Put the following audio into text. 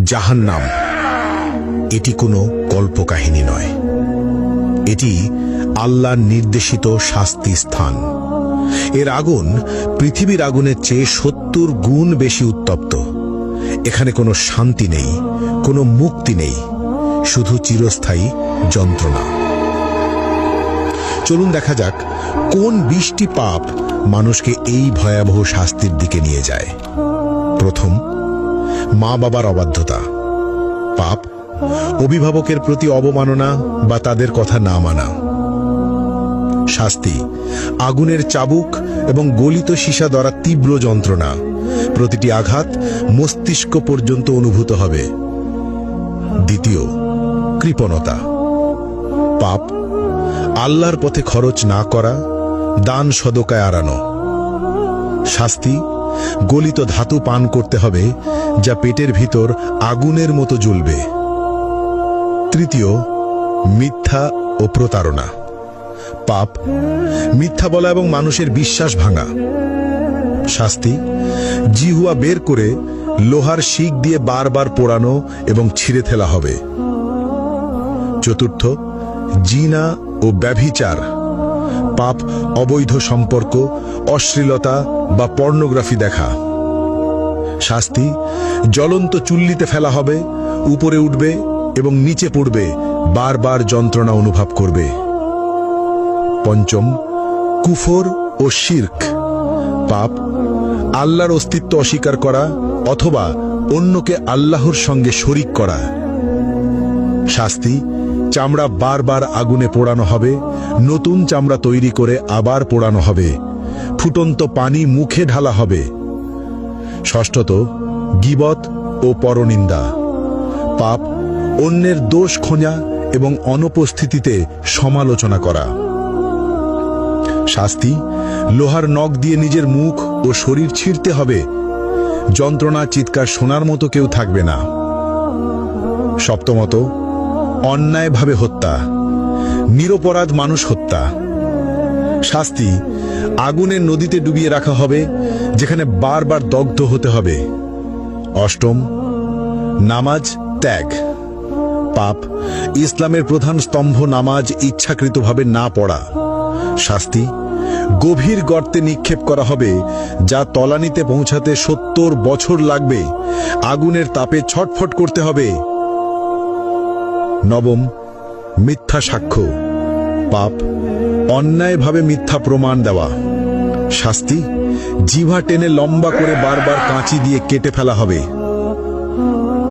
জাহান্নাম এটি কোনো কল্পকাহিনী নয়, এটি আল্লাহর নির্দেশিত শাস্তি স্থান। এর আগুন পৃথিবীর আগুনের চেয়ে ৭০ গুণ বেশি উত্তপ্ত। এখানে কোনো শান্তি নেই, কোনো মুক্তি নেই, শুধু চিরস্থায়ী যন্ত্রণা। চলুন দেখা যাক কোন ২০টি পাপ মানুষকে এই ভয়াবহ শাস্তির দিকে নিয়ে যায়। প্রথম, মা বাবার অবাধ্যতা। পাপ অভিভাবকের প্রতি অবমাননা বা তাদের কথা না মানা। শাস্তি আগুনের চাবুক এবং গলিত সীসা দ্বারা তীব্র যন্ত্রণা, প্রতিটি আঘাত মস্তিষ্ক পর্যন্ত অনুভূত হবে। দ্বিতীয়, কৃপণতা। পাপ আল্লাহর পথে খরচ না করা, দান সদকায় এড়ানো। শাস্তি গলিত ধাতু পান করতে হবে যা পেটের ভিতর আগুনের মতো জ্বলবে। তৃতীয়, মিথ্যা ও প্রতারণা। পাপ মিথ্যা বলা এবং মানুষের বিশ্বাস ভাঙা। শাস্তি জিহুয়া বের করে লোহার শিক দিয়ে বারবার পোড়ানো এবং ছিঁড়ে ফেলা হবে। চতুর্থ, জিনা ও ব্যভিচার। পাপ অবৈধ সম্পর্ক, অশ্লীলতা বা পর্নোগ্রাফি দেখা। শাস্তি জ্বলন্ত চুল্লিতে ফেলা হবে, উপরে উঠবে এবং নিচে পড়বে, বারবার যন্ত্রণা অনুভব করবে। পঞ্চম, কুফর ও শিরক। পাপ আল্লাহর অস্তিত্ব অস্বীকার করা অথবা অন্যকে আল্লাহর সঙ্গে শরিক করা। শাস্তি চামড়া বারবার আগুনে পোড়ানো হবে, নতুন চামড়া তৈরি করে আবার পোড়ানো হবে, ফুটন্ত পানি মুখে ঢালা হবে। ষষ্ঠত, গীবত ও পরনিন্দা। পাপ অন্যের দোষ খোঁজা এবং অনুপস্থিতিতে সমালোচনা করা। শাস্তি লোহার নখ দিয়ে নিজের মুখ ও শরীর ছিঁড়তে হবে, যন্ত্রণা চিৎকার শোনার মতো কেউ থাকবে না। সপ্তমত, অন্যায়ভাবে হত্যা, নিরপরাধ মানুষ হত্যা। শাস্তি আগুনের নদীতে ডুবিয়ে রাখা হবে, যেখানে বারবার দগ্ধ হতে হবে। অষ্টম, নামাজ ত্যাগ। পাপ ইসলামের প্রধান স্তম্ভ নামাজ ইচ্ছাকৃতভাবে না পড়া। শাস্তি গভীর গর্তে নিক্ষেপ করা হবে, যা তলানিতে পৌঁছাতে ৭০ বছর লাগবে, আগুনের তাপে ছটফট করতে হবে। নবম, মিথ্যা সাক্ষ্য। পাপ অন্যায়ভাবে মিথ্যা প্রমাণ দেওয়া। শাস্তি জিহ্বা টেনে লম্বা করে বারবার কাঁচি দিয়ে কেটে ফেলা হবে।